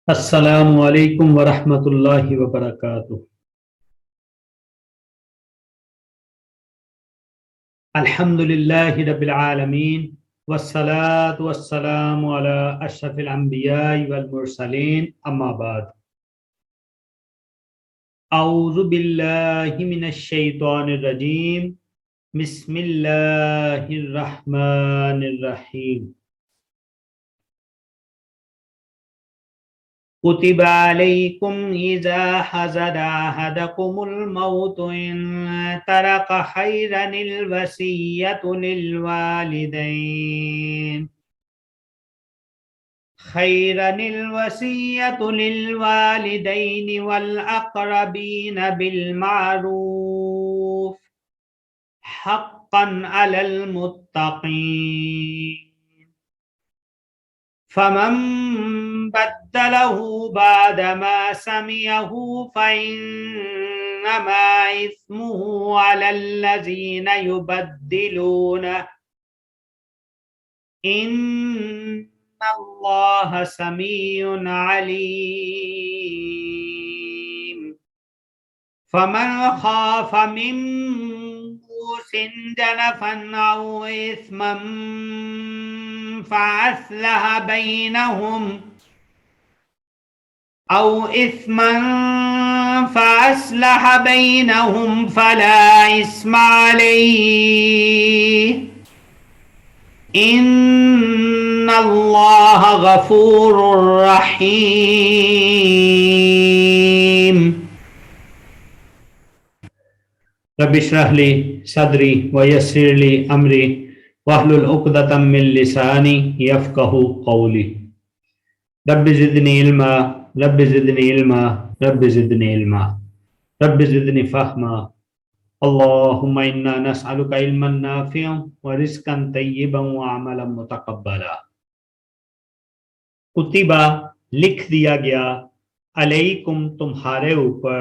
السلام علیکم ورحمۃ اللہ وبرکاتہ۔ الحمد للہ رب العالمین والصلاة والسلام علی اشرف الانبیاء والمرسلین، اما بعد۔ اعوذ باللہ من الشیطان الرجیم، بسم اللہ الرحمن الرحیم۔ كتب عليكم إذا حضر أحدكم الموت إن ترك خيرا الوصية للوالدين والأقربين بالمعروف حقا على المتقين، فمن بدله بعدما سمعه فإنما إثمه على الذين يبدلونه، إن الله سميع عليم۔ فمن خاف من موص جنفا أو إثما فأصلح بينهم فلا إثم عليه، إن الله غفور رحيم۔ رب اشرح لي صدري ويسر لي أمري واحلل عقدة من لساني يفقهوا قولي۔ رب زدني علما، رب زدني علما، رب زدني علما، رب زدني فهما۔ اللهم إنا نسألك علما نافعا ورزقا طيبا وعملا متقبلا۔ کتبہ لکھ دیا گیا، علیکم تمہارے اوپر،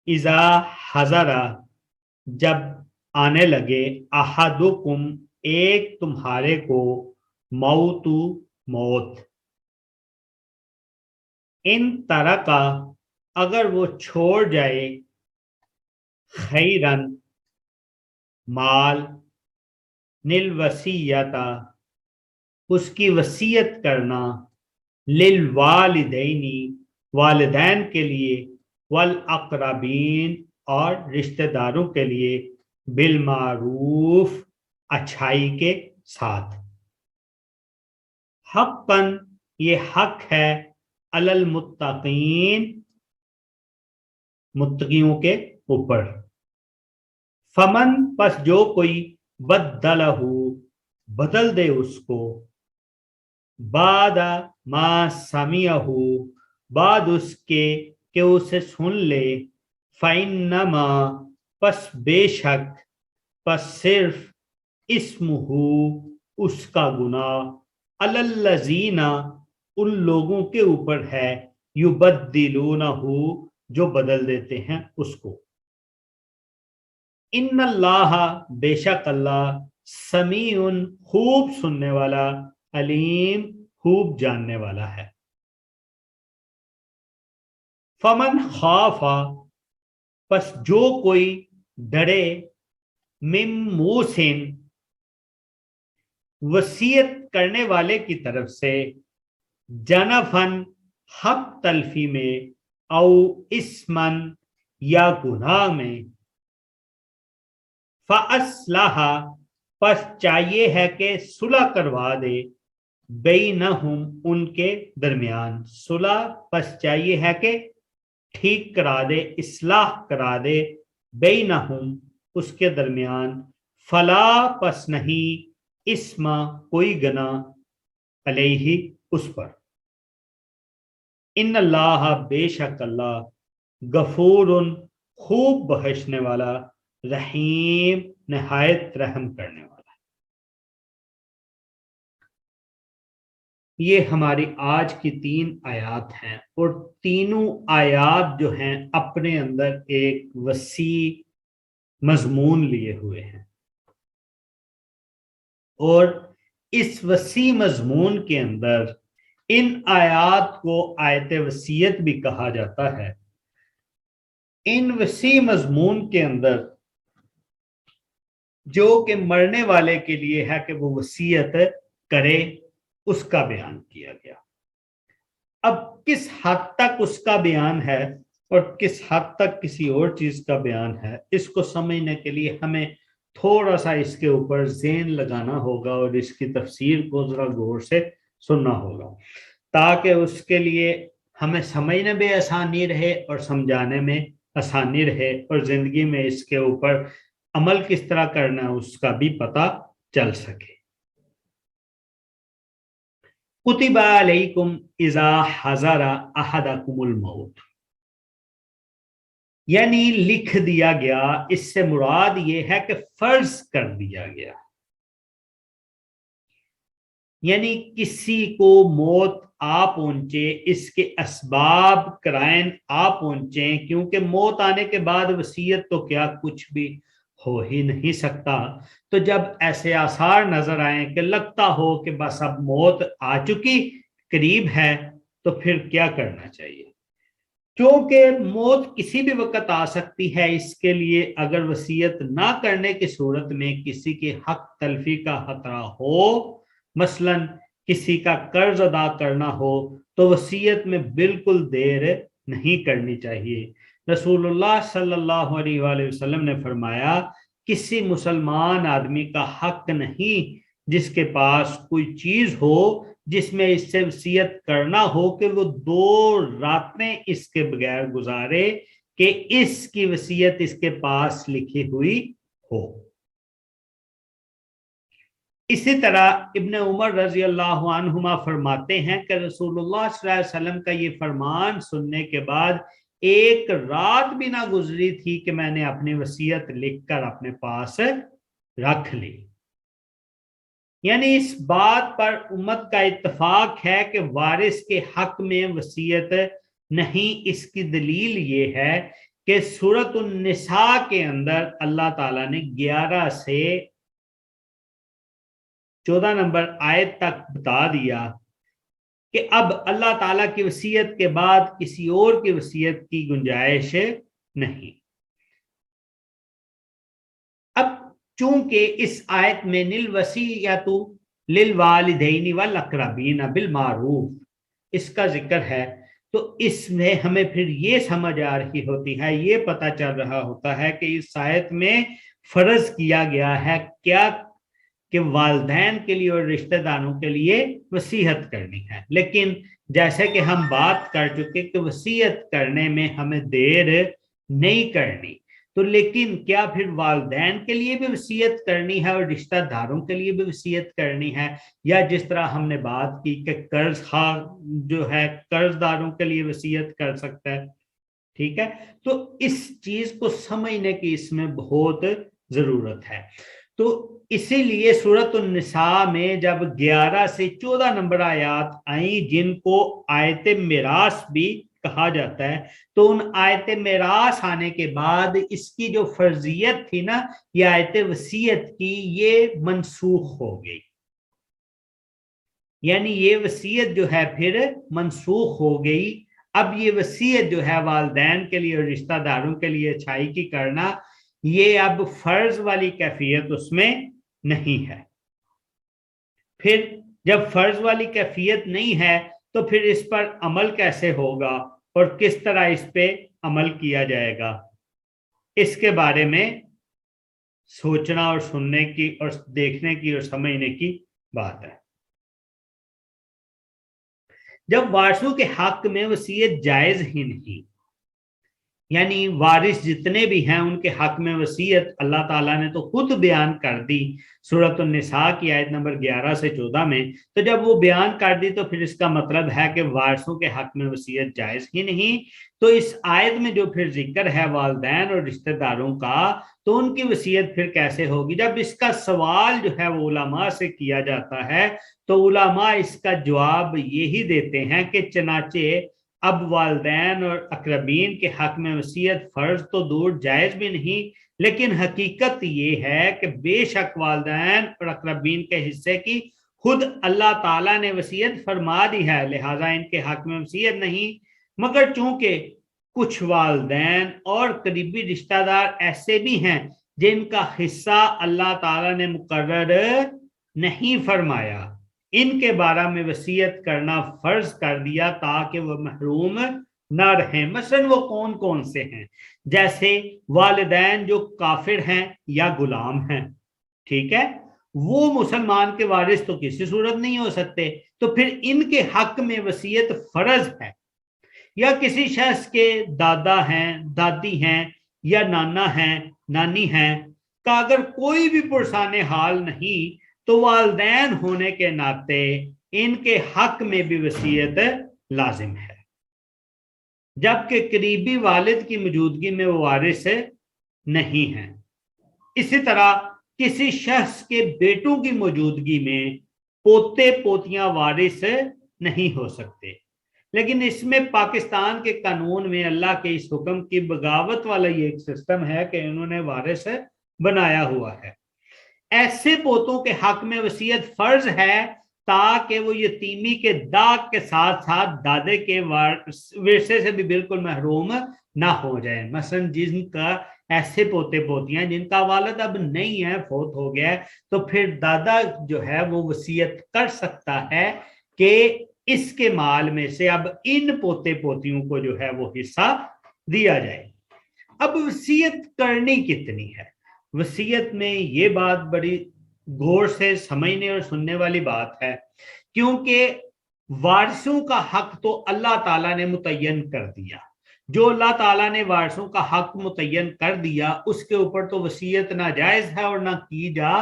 اذا حضرا جب آنے لگے، احدکم ایک تمہارے کو، موت، ان ترکا اگر وہ چھوڑ جائے، خیرن مال، للوصیتا اس کی وصیت کرنا، للوالدینی والدین کے لیے، والاقربین اور رشتہ داروں کے لیے، بالمعروف اچھائی کے ساتھ، حقاً یہ حق ہے، علی المتقین متقیوں کے اوپر۔ فمن پس جو کوئی بدلہ بدل دے اس کو، بعد ما سمعہ بعد اس کے کہ اسے سن لے، فإنما پس بے شک، پس صرف، اسمہ اس کا گناہ، علی الذین ان لوگوں کے اوپر ہے، یبدلونہ جو بدل دیتے ہیں اس کو۔ ان اللہ بے شک اللہ، سمیع خوب سننے والا، علیم خوب جاننے والا ہے۔ فمن خافا پس جو کوئی ڈرے، من موسن وصیت کرنے والے کی طرف سے، جنفن حق تلفی میں، او اسمن یا گناہ میں، فاصلح پس چاہیے ہے کہ صلح کروا دے، بینہم ان کے درمیان، صلح پس چاہیے ہے کہ ٹھیک کرا دے، اصلاح کرا دے، بینہم اس کے درمیان، فلا پس نہیں، اسم کوئی گناہ، علیہ اس پر، ان اللہ بے شک اللہ، غفور خوب بخشنے والا، رحیم نہایت رحم کرنے والا۔ یہ ہماری آج کی 3 آیات ہیں، اور تینوں آیات جو ہیں اپنے اندر ایک وسیع مضمون لیے ہوئے ہیں، اور اس وسیع مضمون کے اندر ان آیات کو آیت وصیت بھی کہا جاتا ہے۔ ان وسیع مضمون کے اندر جو کہ مرنے والے کے لیے ہے کہ وہ وصیت کرے، اس کا بیان کیا گیا۔ اب کس حد تک اس کا بیان ہے اور کس حد تک کسی اور چیز کا بیان ہے، اس کو سمجھنے کے لیے ہمیں تھوڑا سا اس کے اوپر ذہن لگانا ہوگا اور اس کی تفسیر کو ذرا غور سے سننا ہوگا، تاکہ اس کے لیے ہمیں سمجھنے میں آسانی رہے اور سمجھانے میں آسانی رہے، اور زندگی میں اس کے اوپر عمل کس طرح کرنا ہے اس کا بھی پتہ چل سکے۔ کتب علیکم اذا حضر احدکم الموت، یعنی لکھ دیا گیا، اس سے مراد یہ ہے کہ فرض کر دیا گیا، یعنی کسی کو موت آ پہنچے، اس کے اسباب قرائن آ پہنچے، کیونکہ موت آنے کے بعد وصیت تو کیا کچھ بھی ہو ہی نہیں سکتا۔ تو جب ایسے آثار نظر آئیں کہ لگتا ہو کہ بس اب موت آ چکی، قریب ہے، تو پھر کیا کرنا چاہیے؟ کیونکہ موت کسی بھی وقت آ سکتی ہے، اس کے لیے اگر وصیت نہ کرنے کی صورت میں کسی کے حق تلفی کا خطرہ ہو، مثلا کسی کا قرض ادا کرنا ہو، تو وصیت میں بالکل دیر نہیں کرنی چاہیے۔ رسول اللہ صلی اللہ علیہ وآلہ وسلم نے فرمایا، کسی مسلمان آدمی کا حق نہیں جس کے پاس کوئی چیز ہو جس میں اس سے وصیت کرنا ہو کہ وہ 2 راتیں اس کے بغیر گزارے کہ اس کی وصیت اس کے پاس لکھی ہوئی ہو۔ اسی طرح ابن عمر رضی اللہ عنہما فرماتے ہیں کہ رسول اللہ صلی اللہ علیہ وسلم کا یہ فرمان سننے کے بعد 1 رات بھی نہ گزری تھی کہ میں نے اپنی وصیت لکھ کر اپنے پاس رکھ لی۔ یعنی اس بات پر امت کا اتفاق ہے کہ وارث کے حق میں وصیت نہیں۔ اس کی دلیل یہ ہے کہ سورۃ النساء کے اندر اللہ تعالیٰ نے 11 سے 14 نمبر آیت تک بتا دیا کہ اب اللہ تعالیٰ کی وصیت کے بعد کسی اور کی وصیت کی گنجائش نہیں۔ اب چونکہ اس آیت میں للوصیۃ للوالدین والاقربین بالمعروف اس کا ذکر ہے، تو اس میں ہمیں پھر یہ سمجھ آ رہی ہوتی ہے، یہ پتہ چل رہا ہوتا ہے کہ اس آیت میں فرض کیا گیا ہے کیا کہ والدین کے لیے اور رشتہ داروں کے لیے وصیت کرنی ہے۔ لیکن جیسے کہ ہم بات کر چکے کہ وصیت کرنے میں ہمیں دیر نہیں کرنی، تو لیکن کیا پھر والدین کے لیے بھی وصیت کرنی ہے اور رشتہ داروں کے لیے بھی وصیت کرنی ہے؟ یا جس طرح ہم نے بات کی کہ قرض خواہ جو ہے قرض داروں کے لیے وصیت کر سکتا ہے، ٹھیک ہے؟ تو اس چیز کو سمجھنے کی اس میں بہت ضرورت ہے۔ تو اسی لیے سورۃ النساء میں جب 11 سے 14 نمبر آیات آئیں جن کو آیت میراث بھی کہا جاتا ہے، تو ان آیت میراث آنے کے بعد اس کی جو فرضیت تھی نا، یہ آیت وصیت کی، یہ منسوخ ہو گئی۔ یعنی یہ وصیت جو ہے پھر منسوخ ہو گئی۔ اب یہ وصیت جو ہے والدین کے لیے اور رشتہ داروں کے لیے اچھائی کی کرنا، یہ اب فرض والی کیفیت اس میں نہیں ہے۔ پھر جب فرض والی کیفیت نہیں ہے تو پھر اس پر عمل کیسے ہوگا اور کس طرح اس پہ عمل کیا جائے گا، اس کے بارے میں سوچنا اور سننے کی اور دیکھنے کی اور سمجھنے کی بات ہے۔ جب وارثوں کے حق میں وصیت جائز ہی نہیں، یعنی وارث جتنے بھی ہیں ان کے حق میں وصیت اللہ تعالیٰ نے تو خود بیان کر دی سورۃ النساء کی آیت نمبر 11 سے 14 میں، تو جب وہ بیان کر دی تو پھر اس کا مطلب ہے کہ وارثوں کے حق میں وصیت جائز ہی نہیں۔ تو اس آیت میں جو پھر ذکر ہے والدین اور رشتہ داروں کا، تو ان کی وصیت پھر کیسے ہوگی؟ جب اس کا سوال جو ہے وہ علماء سے کیا جاتا ہے تو علماء اس کا جواب یہی دیتے ہیں کہ چنانچہ اب والدین اور اقربین کے حق میں وصیت فرض تو دور جائز بھی نہیں، لیکن حقیقت یہ ہے کہ بے شک والدین اور اقربین کے حصے کی خود اللہ تعالیٰ نے وصیت فرما دی ہے، لہٰذا ان کے حق میں وصیت نہیں، مگر چونکہ کچھ والدین اور قریبی رشتہ دار ایسے بھی ہیں جن کا حصہ اللہ تعالیٰ نے مقرر نہیں فرمایا، ان کے بارے میں وصیت کرنا فرض کر دیا تاکہ وہ محروم نہ رہیں۔ مثلا وہ کون کون سے ہیں؟ جیسے والدین جو کافر ہیں یا غلام ہیں، ٹھیک ہے، وہ مسلمان کے وارث تو کسی صورت نہیں ہو سکتے، تو پھر ان کے حق میں وصیت فرض ہے۔ یا کسی شخص کے دادا ہیں، دادی ہیں، یا نانا ہیں، نانی ہیں کا اگر کوئی بھی پرسان حال نہیں تو والدین ہونے کے ناطے ان کے حق میں بھی وصیت لازم ہے، جبکہ قریبی والد کی موجودگی میں وہ وارث نہیں ہیں۔ اسی طرح کسی شخص کے بیٹوں کی موجودگی میں پوتے پوتیاں وارث نہیں ہو سکتے، لیکن اس میں پاکستان کے قانون میں اللہ کے اس حکم کی بغاوت والا یہ ایک سسٹم ہے کہ انہوں نے وارث بنایا ہوا ہے۔ ایسے پوتوں کے حق میں وصیت فرض ہے تاکہ وہ یتیمی کے داغ کے ساتھ ساتھ دادے کے ورثے سے بھی بالکل محروم نہ ہو جائیں۔ مثلا جن کا ایسے پوتے پوتیاں جن کا والد اب نہیں ہے، فوت ہو گیا ہے، تو پھر دادا جو ہے وہ وصیت کر سکتا ہے کہ اس کے مال میں سے اب ان پوتے پوتیوں کو جو ہے وہ حصہ دیا جائے۔ اب وصیت کرنی کتنی ہے؟ وصیت میں یہ بات بڑی غور سے سمجھنے اور سننے والی بات ہے، کیونکہ وارثوں کا حق تو اللہ تعالیٰ نے متعین کر دیا۔ جو اللہ تعالیٰ نے وارثوں کا حق متعین کر دیا اس کے اوپر تو وصیت ناجائز ہے اور نہ کی جا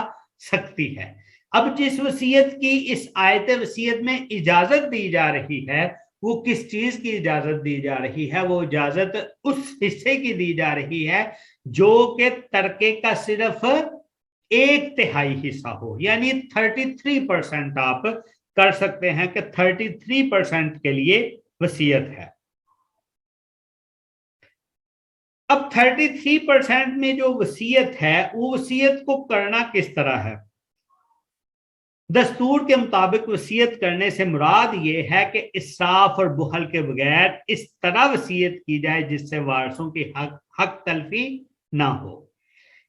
سکتی ہے۔ اب جس وصیت کی اس آیت وصیت میں اجازت دی جا رہی ہے، وہ کس چیز کی اجازت دی جا رہی ہے؟ وہ اجازت اس حصے کی دی جا رہی ہے جو کہ ترکے کا صرف 1/3 حصہ ہو، یعنی 33% آپ کر سکتے ہیں کہ 33% کے لیے وصیت ہے۔ اب 33% میں جو وصیت ہے وہ وصیت کو کرنا کس طرح ہے؟ دستور کے مطابق وصیت کرنے سے مراد یہ ہے کہ اسراف اور بخل کے بغیر اس طرح وصیت کی جائے جس سے وارثوں کی حق تلفی نہ ہو۔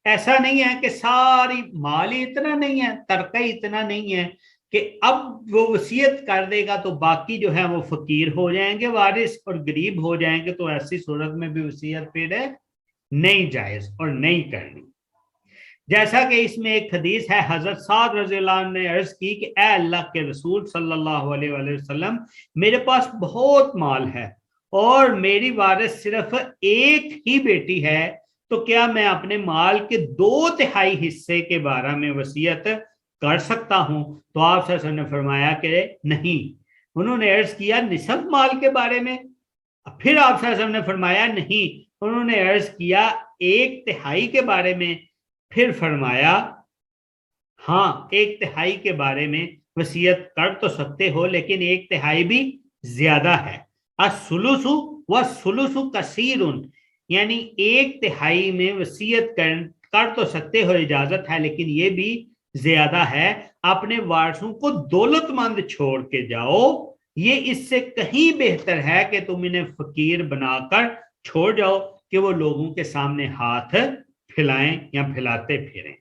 ایسا نہیں ہے کہ ساری مال ہی اتنا نہیں ہے، ترکہ اتنا نہیں ہے کہ اب وہ وصیت کر دے گا تو باقی جو ہے وہ فقیر ہو جائیں گے وارث اور غریب ہو جائیں گے، تو ایسی صورت میں بھی وصیت پھر نہیں جائز اور نہیں کرنی۔ جیسا کہ اس میں ایک حدیث ہے، حضرت سعد رضی اللہ عنہ نے عرض کی کہ اے اللہ کے رسول صلی اللہ علیہ وآلہ وسلم، میرے پاس بہت مال ہے اور میری وارث صرف ایک ہی بیٹی ہے، تو کیا میں اپنے مال کے 2/3 حصے کے بارے میں وصیت کر سکتا ہوں؟ تو آپ صلی اللہ علیہ وسلم نے فرمایا کہ نہیں۔ انہوں نے عرض کیا نصف مال کے بارے میں؟ پھر آپ صلی اللہ علیہ وسلم نے فرمایا نہیں۔ انہوں نے عرض کیا 1/3 کے بارے میں؟ پھر فرمایا ہاں 1/3 کے بارے میں وصیت کر تو سکتے ہو، لیکن 1/3 بھی زیادہ ہے۔ الثلث والثلث کثیر، یعنی 1/3 میں وصیت کر تو سکتے ہو، اجازت ہے، لیکن یہ بھی زیادہ ہے۔ اپنے وارثوں کو دولت مند چھوڑ کے جاؤ، یہ اس سے کہیں بہتر ہے کہ تم انہیں فقیر بنا کر چھوڑ جاؤ کہ وہ لوگوں کے سامنے ہاتھ پھیلائیں یا پھیلاتے پھریں۔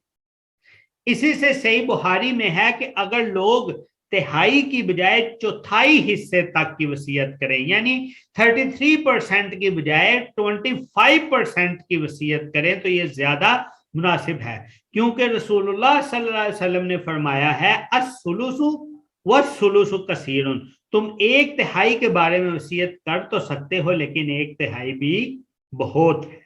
اسی سے صحیح بخاری میں ہے کہ اگر لوگ 1/3 کی بجائے 1/4 حصے تک کی وصیت کریں، یعنی 33% کی بجائے 25% کی وصیت کریں، تو یہ زیادہ مناسب ہے، کیونکہ رسول اللہ صلی اللہ علیہ وسلم نے فرمایا ہے الثلث والثلث کثیر، تم 1/3 کے بارے میں وصیت کر تو سکتے ہو لیکن 1/3 بھی بہت ہے۔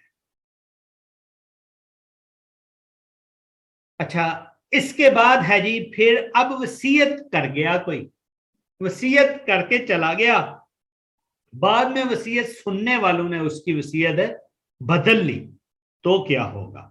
اچھا، اس کے بعد ہے جی پھر اب وصیت کر گیا، کوئی وصیت کر کے چلا گیا، بعد میں وصیت سننے والوں نے اس کی وصیت بدل لی، تو کیا ہوگا؟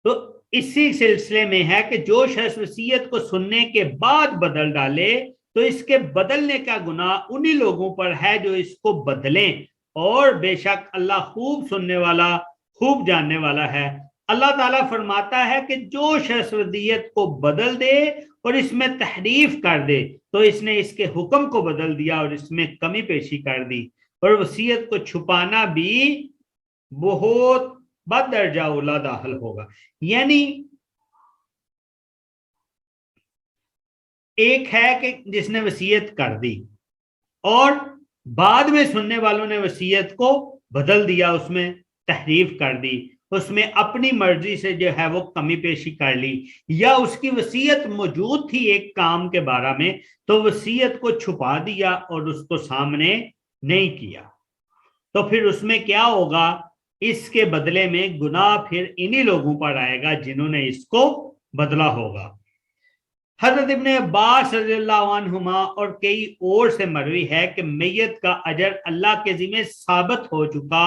تو اسی سلسلے میں ہے کہ جو شخص وصیت کو سننے کے بعد بدل ڈالے تو اس کے بدلنے کا گناہ انہی لوگوں پر ہے جو اس کو بدلیں، اور بے شک اللہ خوب سننے والا خوب جاننے والا ہے۔ اللہ تعالیٰ فرماتا ہے کہ جو شخص وصیت کو بدل دے اور اس میں تحریف کر دے تو اس نے اس کے حکم کو بدل دیا اور اس میں کمی پیشی کر دی، اور وصیت کو چھپانا بھی بہت بد درجہ اولا داخل ہوگا۔ یعنی ایک ہے کہ جس نے وصیت کر دی اور بعد میں سننے والوں نے وصیت کو بدل دیا، اس میں تحریف کر دی، اس میں اپنی مرضی سے جو ہے وہ کمی پیشی کر لی، یا اس کی وصیت موجود تھی ایک کام کے بارے میں تو وصیت کو چھپا دیا اور اس کو سامنے نہیں کیا، تو پھر اس میں کیا ہوگا؟ اس کے بدلے میں گناہ پھر انہی لوگوں پر آئے گا جنہوں نے اس کو بدلا ہوگا۔ حضرت ابن عباس رضی اللہ عنہما اور کئی اور سے مروی ہے کہ میت کا اجر اللہ کے ذمہ ثابت ہو چکا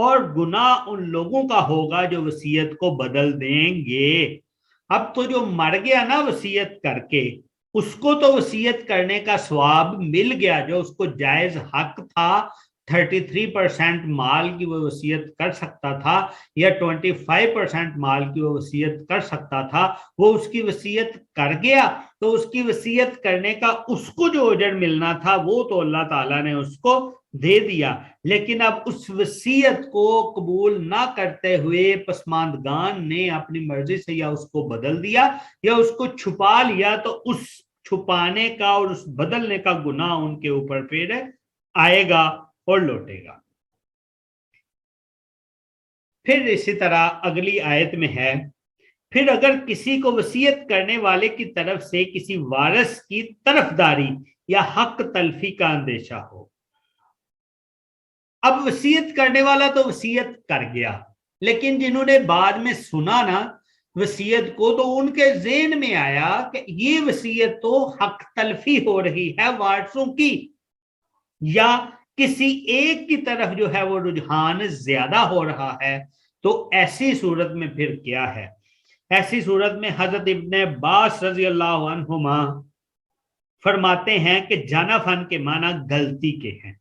اور گناہ ان لوگوں کا ہوگا جو وصیت کو بدل دیں گے۔ اب تو جو مر گیا نا وصیت کر کے، اس کو تو وصیت کرنے کا ثواب مل گیا، جو اس کو جائز حق تھا 33% مال کی وہ وصیت کر سکتا تھا یا 25% مال کی وہ وصیت کر سکتا تھا، وہ اس کی وصیت کر گیا تو اس کی وصیت کرنے کا اس کو جو اجر ملنا تھا وہ تو اللہ تعالیٰ نے اس کو دے دیا، لیکن اب اس وصیت کو قبول نہ کرتے ہوئے پسماندگان نے اپنی مرضی سے یا اس کو بدل دیا یا اس کو چھپا لیا، تو اس چھپانے کا اور اس بدلنے کا گناہ ان کے اوپر پھر آئے گا اور لوٹے گا۔ پھر اسی طرح اگلی آیت میں ہے، پھر اگر کسی کو وصیت کرنے والے کی طرف سے کسی وارث کی طرفداری یا حق تلفی کا اندیشہ ہو۔ اب وصیت کرنے والا تو وصیت کر گیا، لیکن جنہوں نے بعد میں سنا نا وصیت کو، تو ان کے ذہن میں آیا کہ یہ وصیت تو حق تلفی ہو رہی ہے وارثوں کی، یا کسی ایک کی طرف جو ہے وہ رجحان زیادہ ہو رہا ہے، تو ایسی صورت میں پھر کیا ہے؟ ایسی صورت میں حضرت ابن عباس رضی اللہ عنہما فرماتے ہیں کہ جانفن کے معنی غلطی کے ہیں،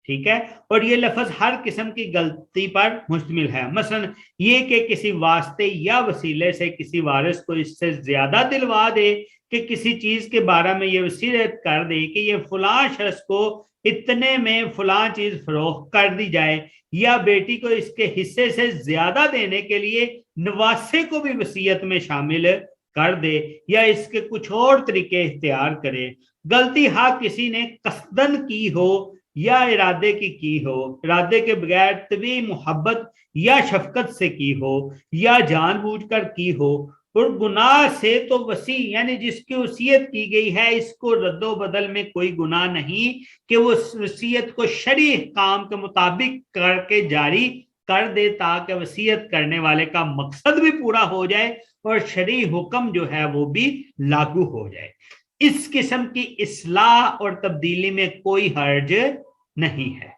ٹھیک ہے، اور یہ لفظ ہر قسم کی غلطی پر مشتمل ہے، مثلا یہ کہ کسی واسطے یا وسیلے سے کسی وارث کو اس سے زیادہ دلوا دے کہ کسی چیز کے بارے میں یہ وصیت کر دے کہ یہ فلاں شخص کو اتنے میں فلاں چیز فروخت کر دی جائے، یا بیٹی کو اس کے حصے سے زیادہ دینے کے لیے نواسے کو بھی وصیت میں شامل کر دے، یا اس کے کچھ اور طریقے اختیار کرے۔ غلطی ہاں کسی نے قصدن کی ہو یا ارادے کی ہو، ارادے کے بغیر طبیعی محبت یا شفقت سے کی ہو یا جان بوجھ کر کی ہو، اور گناہ سے تو وسیع یعنی جس کی وصیت کی گئی ہے اس کو رد و بدل میں کوئی گناہ نہیں کہ وہ وصیت کو شرعی احکام کے مطابق کر کے جاری کر دے تاکہ وصیت کرنے والے کا مقصد بھی پورا ہو جائے اور شرعی حکم جو ہے وہ بھی لاگو ہو جائے۔ اس قسم کی اصلاح اور تبدیلی میں کوئی حرج نہیں ہے۔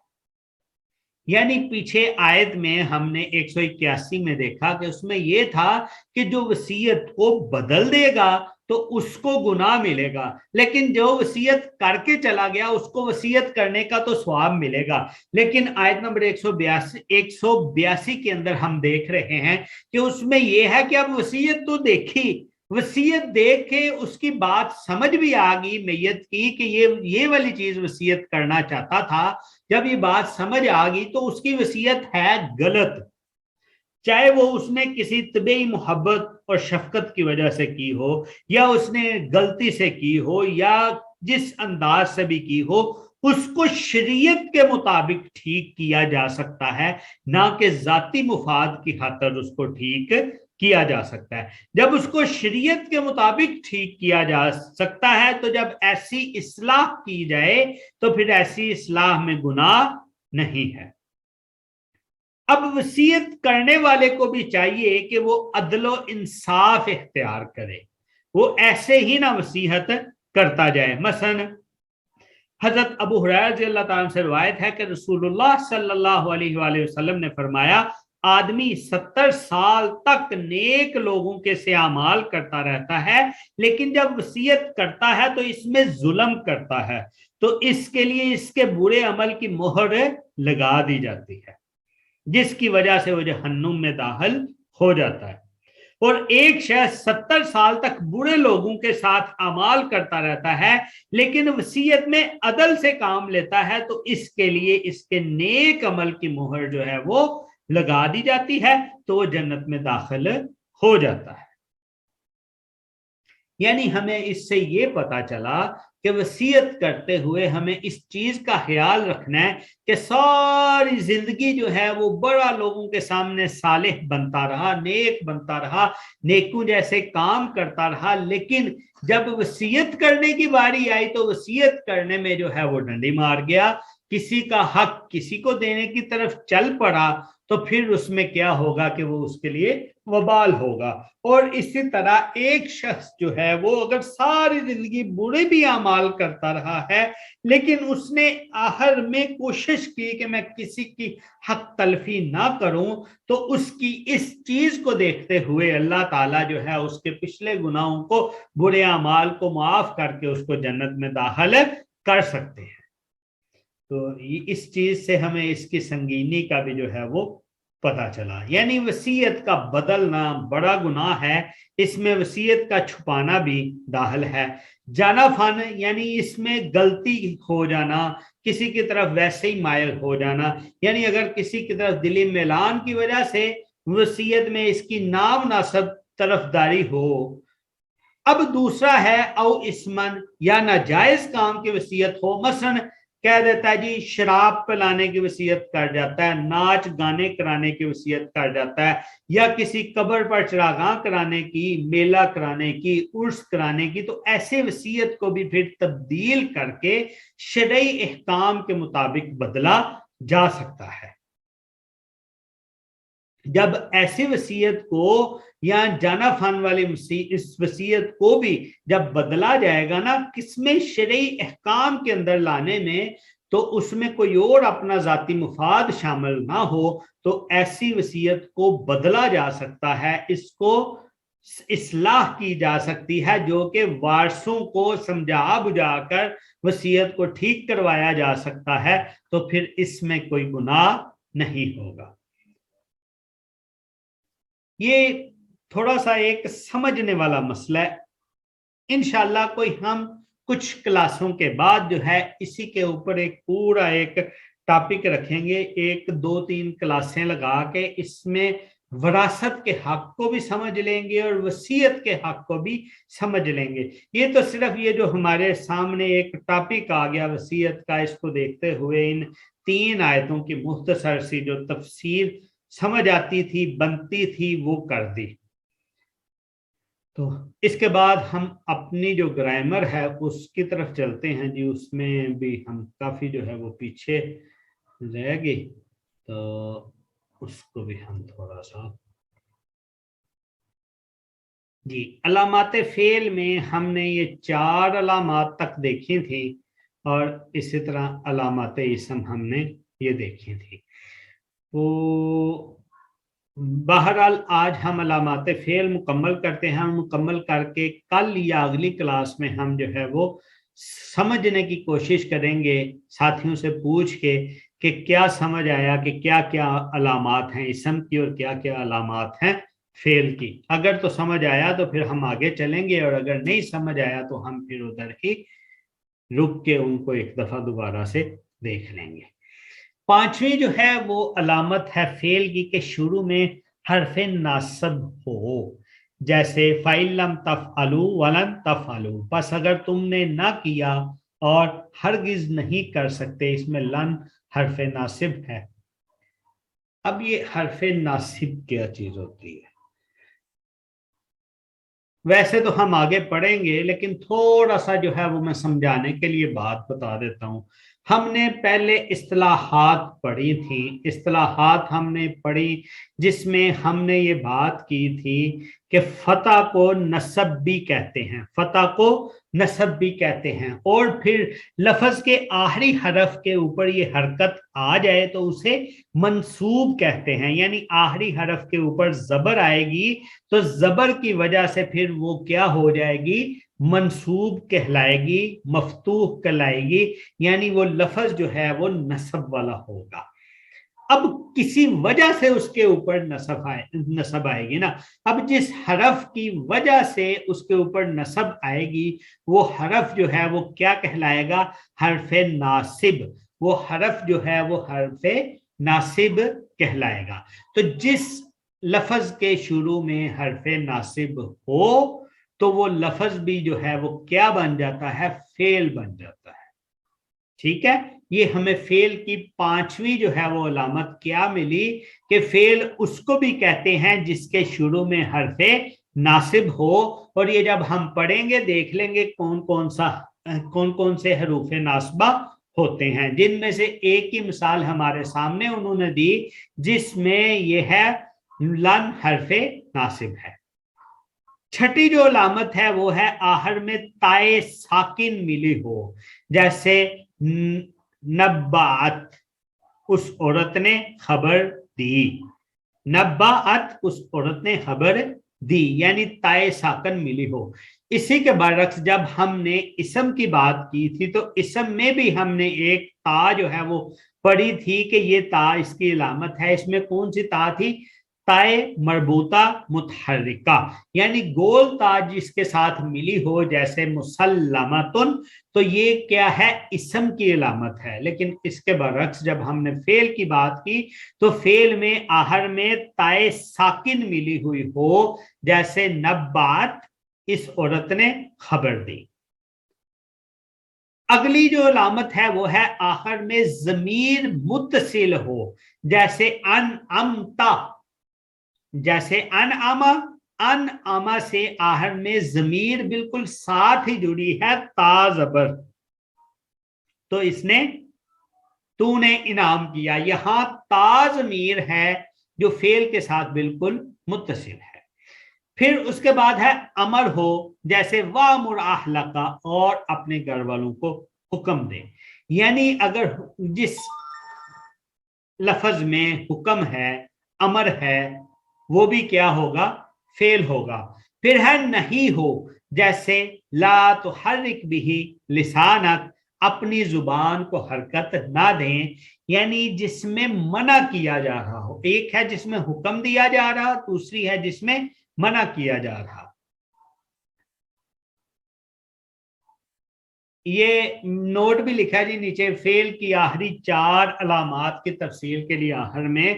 یعنی پیچھے آیت میں ہم نے 181 میں دیکھا کہ اس میں یہ تھا کہ جو وصیت کو بدل دے گا تو اس کو گناہ ملے گا، لیکن جو وصیت کر کے چلا گیا اس کو وصیت کرنے کا تو ثواب ملے گا۔ لیکن آیت نمبر 182 کے اندر ہم دیکھ رہے ہیں کہ اس میں یہ ہے کہ اب وصیت تو دیکھی، وصیت دیکھ کے اس کی بات سمجھ بھی آ گئی میت کی کہ یہ والی چیز وصیت کرنا چاہتا تھا، جب یہ بات سمجھ آ گئی تو اس کی وصیت ہے غلط، چاہے وہ اس نے کسی طبعی محبت اور شفقت کی وجہ سے کی ہو یا اس نے غلطی سے کی ہو یا جس انداز سے بھی کی ہو، اس کو شریعت کے مطابق ٹھیک کیا جا سکتا ہے، نہ کہ ذاتی مفاد کی خاطر اس کو ٹھیک کیا جا سکتا ہے۔ جب اس کو شریعت کے مطابق ٹھیک کیا جا سکتا ہے تو جب ایسی اصلاح کی جائے تو پھر ایسی اصلاح میں گناہ نہیں ہے۔ اب وصیت کرنے والے کو بھی چاہیے کہ وہ عدل و انصاف اختیار کرے، وہ ایسے ہی نہ وصیت کرتا جائے۔ مثلا حضرت ابو ہریرہ رضی اللہ تعالیٰ سے روایت ہے کہ رسول اللہ صلی اللہ علیہ وآلہ وسلم نے فرمایا، آدمی 70 سال تک نیک لوگوں کے سے اعمال کرتا رہتا ہے، لیکن جب وصیت کرتا ہے تو اس میں ظلم کرتا ہے، تو اس کے لیے اس کے برے عمل کی مہر لگا دی جاتی ہے، جس کی وجہ سے وہ جہنم میں داخل ہو جاتا ہے. اور ایک شخص 70 سال تک برے لوگوں کے ساتھ اعمال کرتا رہتا ہے لیکن وصیت میں عدل سے کام لیتا ہے تو اس کے لیے اس کے نیک عمل کی مہر جو ہے وہ لگا دی جاتی ہے تو وہ جنت میں داخل ہو جاتا ہے. یعنی ہمیں اس سے یہ پتا چلا کہ وصیت کرتے ہوئے ہمیں اس چیز کا خیال رکھنا ہے کہ ساری زندگی جو ہے وہ بڑا لوگوں کے سامنے صالح بنتا رہا, نیک بنتا رہا, نیکوں جیسے کام کرتا رہا, لیکن جب وصیت کرنے کی باری آئی تو وصیت کرنے میں جو ہے وہ ڈنڈی مار گیا, کسی کا حق کسی کو دینے کی طرف چل پڑا تو پھر اس میں کیا ہوگا کہ وہ اس کے لیے وبال ہوگا. اور اسی طرح ایک شخص جو ہے وہ اگر ساری زندگی برے بھی اعمال کرتا رہا ہے لیکن اس نے آخر میں کوشش کی کہ میں کسی کی حق تلفی نہ کروں تو اس کی اس چیز کو دیکھتے ہوئے اللہ تعالیٰ جو ہے اس کے پچھلے گناہوں کو, برے اعمال کو معاف کر کے اس کو جنت میں داخل کر سکتے ہیں. تو اس چیز سے ہمیں اس کی سنگینی کا بھی جو ہے وہ پتا چلا. یعنی وصیت کا بدلنا بڑا گناہ ہے, اس میں وصیت کا چھپانا بھی داخل ہے. جانا فن یعنی اس میں غلطی ہو جانا, کسی کی طرف ویسے ہی مائل ہو جانا, یعنی اگر کسی کی طرف دلی میلان کی وجہ سے وصیت میں اس کی نام ناسب طرفداری ہو. اب دوسرا ہے او اسمن یا ناجائز کام کی وصیت ہو, مثلا کہہ دیتا ہے جی شراب پلانے کی وصیت کر جاتا ہے, ناچ گانے کرانے کی وصیت کر جاتا ہے, یا کسی قبر پر چراغاں کرانے کی, میلہ کرانے کی, عرس کرانے کی. تو ایسے وصیت کو بھی پھر تبدیل کر کے شرعی احکام کے مطابق بدلا جا سکتا ہے. جب ایسی وصیت کو یا جانا فن والی اس وصیت کو بھی جب بدلا جائے گا نا قسم شرعی احکام کے اندر لانے میں, تو اس میں کوئی اور اپنا ذاتی مفاد شامل نہ ہو تو ایسی وصیت کو بدلا جا سکتا ہے, اس کو اصلاح کی جا سکتی ہے, جو کہ وارثوں کو سمجھا بجھا کر وصیت کو ٹھیک کروایا جا سکتا ہے. تو پھر اس میں کوئی گناہ نہیں ہوگا. یہ تھوڑا سا ایک سمجھنے والا مسئلہ ہے. انشاءاللہ کوئی ہم کچھ کلاسوں کے بعد جو ہے اسی کے اوپر ایک پورا ایک ٹاپک رکھیں گے, 1-2-3 کلاسیں لگا کے اس میں وراثت کے حق کو بھی سمجھ لیں گے اور وصیت کے حق کو بھی سمجھ لیں گے. یہ تو صرف یہ جو ہمارے سامنے ایک ٹاپک آ گیا وصیت کا, اس کو دیکھتے ہوئے ان 3 آیتوں کی مختصر سی جو تفسیر سمجھ آتی تھی, بنتی تھی, وہ کر دی. تو اس کے بعد ہم اپنی جو گرامر ہے اس کی طرف چلتے ہیں جی. اس میں بھی ہم کافی جو ہے وہ پیچھے رہ گئے, تو اس کو بھی ہم تھوڑا سا جی. علامات فعل میں ہم نے یہ 4 علامات تک دیکھی تھی اور اسی طرح علامات اسم ہم نے یہ دیکھی تھی. تو بہرحال آج ہم علامات فعل مکمل کرتے ہیں, مکمل کر کے کل یا اگلی کلاس میں ہم جو ہے وہ سمجھنے کی کوشش کریں گے ساتھیوں سے پوچھ کے کہ کیا سمجھ آیا کہ کیا کیا علامات ہیں اسم کی اور کیا کیا علامات ہیں فعل کی. اگر تو سمجھ آیا تو پھر ہم آگے چلیں گے, اور اگر نہیں سمجھ آیا تو ہم پھر ادھر ہی رک کے ان کو ایک دفعہ دوبارہ سے دیکھ لیں گے. 5ویں جو ہے وہ علامت ہے فعل کی کہ شروع میں حرف ناصب ہو, جیسے فَإِن لَمْ تَفْعَلُوا وَلَن تَفْعَلُوا, بس اگر تم نے نہ کیا اور ہرگز نہیں کر سکتے, اس میں لن حرف ناصب ہے. اب یہ حرف ناصب کیا چیز ہوتی ہے؟ ویسے تو ہم آگے پڑھیں گے لیکن تھوڑا سا جو ہے وہ میں سمجھانے کے لیے بات بتا دیتا ہوں. ہم نے پہلے اصطلاحات پڑھی تھی, اصطلاحات ہم نے پڑھی جس میں ہم نے یہ بات کی تھی کہ فتح کو نصب بھی کہتے ہیں, فتح کو نصب بھی کہتے ہیں, اور پھر لفظ کے آخری حرف کے اوپر یہ حرکت آ جائے تو اسے منصوب کہتے ہیں. یعنی آخری حرف کے اوپر زبر آئے گی تو زبر کی وجہ سے پھر وہ کیا ہو جائے گی, منصوب کہلائے گی, مفتوح کہلائے گی, یعنی وہ لفظ جو ہے وہ نصب والا ہوگا. اب کسی وجہ سے اس کے اوپر نصب آئے گی نا. اب جس حرف کی وجہ سے اس کے اوپر نصب آئے گی وہ حرف جو ہے وہ کیا کہلائے گا؟ حرف ناصب. وہ حرف جو ہے وہ حرف ناصب کہلائے گا. تو جس لفظ کے شروع میں حرف ناصب ہو تو وہ لفظ بھی جو ہے وہ کیا بن جاتا ہے؟ فعل بن جاتا ہے. ٹھیک ہے. یہ ہمیں فعل کی پانچویں جو ہے وہ علامت کیا ملی کہ فعل اس کو بھی کہتے ہیں جس کے شروع میں حرف ناصب ہو. اور یہ جب ہم پڑھیں گے دیکھ لیں گے کون کون سے حروف ناصبہ ہوتے ہیں، جن میں سے ایک ہی مثال ہمارے سامنے انہوں نے دی جس میں یہ ہے لن حرف ناصب ہے. چھٹی جو علامت ہے وہ ہے آخر میں تائے ساکن ملی ہو. جیسے نبعت، اس عورت نے خبر دی. نبعت، اس عورت نے خبر دی، یعنی تائے ساکن ملی ہو. اسی کے برعکس جب ہم نے اسم کی بات کی تھی تو اسم میں بھی ہم نے ایک تا جو ہے وہ پڑھی تھی کہ یہ تا اس کی علامت ہے. اس میں کون سی تا تھی؟ تائے مربوطہ متحرکہ، یعنی گول تا جس کے ساتھ ملی ہو جیسے مسلمتن، تو یہ کیا ہے؟ اسم کی علامت ہے. لیکن اس کے برعکس جب ہم نے فعل کی بات کی تو فعل میں آخر میں تائے ساکن ملی ہوئی ہو جیسے نبعت، اس عورت نے خبر دی. اگلی جو علامت ہے وہ ہے آخر میں ضمیر متصل ہو، جیسے انعمتا، جیسے انعما سے آخر میں ضمیر بالکل ساتھ ہی جڑی ہے تا زبر، تو اس نے تو نے انعام کیا. یہاں تا ضمیر ہے جو فعل کے ساتھ بالکل متصل ہے. پھر اس کے بعد ہے امر ہو، جیسے وامر اہلک، اور اپنے گھر والوں کو حکم دے. یعنی اگر جس لفظ میں حکم ہے، امر ہے، وہ بھی کیا ہوگا؟ فعل ہوگا. پھر ہے نہیں ہو، جیسے لا تحرک بھی لسانک، اپنی زبان کو حرکت نہ دیں، یعنی جس میں منع کیا جا رہا ہو. ایک ہے جس میں حکم دیا جا رہا، دوسری ہے جس میں منع کیا جا رہا. یہ نوٹ بھی لکھا ہے جی نیچے، فعل کی آخری 4 علامات کی تفصیل کے لیے آخر میں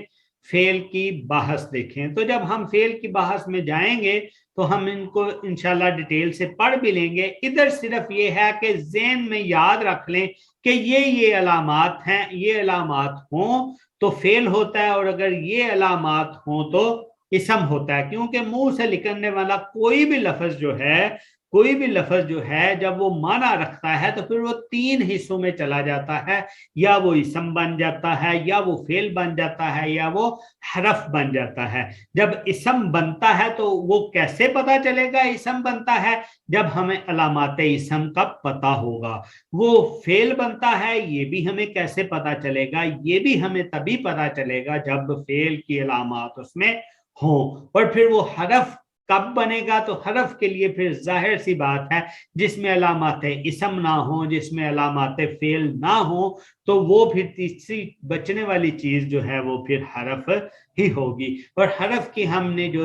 فعل کی بحث دیکھیں. تو جب ہم فعل کی بحث میں جائیں گے تو ہم ان کو انشاءاللہ ڈیٹیل سے پڑھ بھی لیں گے. ادھر صرف یہ ہے کہ ذہن میں یاد رکھ لیں کہ یہ علامات ہیں، یہ علامات ہوں تو فعل ہوتا ہے، اور اگر یہ علامات ہوں تو اسم ہوتا ہے. کیونکہ منہ سے نکلنے والا کوئی بھی لفظ جو ہے جب وہ معنی رکھتا ہے تو پھر وہ 3 حصوں میں چلا جاتا ہے، یا وہ اسم بن جاتا ہے، یا وہ فعل بن جاتا ہے، یا وہ حرف بن جاتا ہے. جب اسم بنتا ہے تو وہ کیسے پتا چلے گا اسم بنتا ہے؟ جب ہمیں علامات اسم کا پتا ہوگا. وہ فعل بنتا ہے، یہ بھی ہمیں کیسے پتا چلے گا؟ یہ بھی ہمیں تبھی پتا چلے گا جب فعل کی علامات اس میں ہوں. اور پھر وہ حرف کب بنے گا؟ تو حرف کے لیے پھر ظاہر سی بات ہے جس میں علامات اسم نہ ہوں، جس میں علامات فعل نہ ہوں، تو وہ پھر تیسری بچنے والی چیز جو ہے وہ پھر حرف ہی ہوگی. اور حرف کی ہم نے جو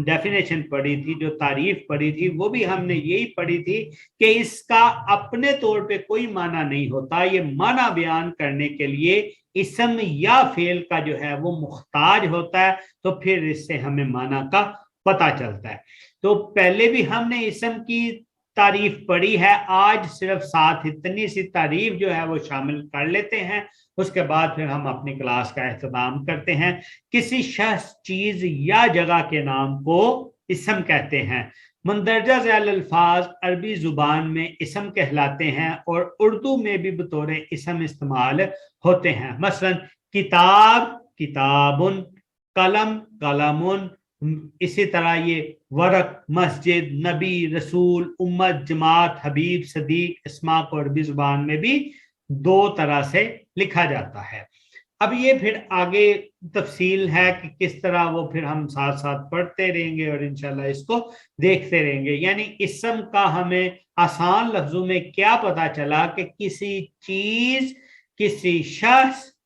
ڈیفینیشن پڑھی تھی، جو تعریف پڑھی تھی، وہ بھی ہم نے یہی پڑھی تھی کہ اس کا اپنے طور پہ کوئی معنی نہیں ہوتا. یہ معنی بیان کرنے کے لیے اسم یا فعل کا جو ہے وہ محتاج ہوتا ہے، تو پھر اس سے ہمیں معنی کا پتا چلتا ہے. تو پہلے بھی ہم نے اسم کی تعریف پڑھی ہے، آج صرف ساتھ اتنی سی تعریف جو ہے وہ شامل کر لیتے ہیں. اس کے بعد پھر ہم اپنی کلاس کا اختتام کرتے ہیں. کسی شخص، چیز یا جگہ کے نام کو اسم کہتے ہیں. مندرجہ ذیل الفاظ عربی زبان میں اسم کہلاتے ہیں اور اردو میں بھی بطور اسم استعمال ہوتے ہیں. مثلا کتاب، کتابن، قلم، قلمن. اسی طرح یہ ورق، مسجد، نبی، رسول، امت، جماعت، حبیب، صدیق. اسماء کو عربی زبان میں بھی 2 طرح سے لکھا جاتا ہے. اب یہ پھر آگے تفصیل ہے کہ کس طرح وہ پھر ہم ساتھ ساتھ پڑھتے رہیں گے اور انشاءاللہ اس کو دیکھتے رہیں گے. یعنی اسم کا ہمیں آسان لفظوں میں کیا پتا چلا کہ کسی چیز، کسی شخص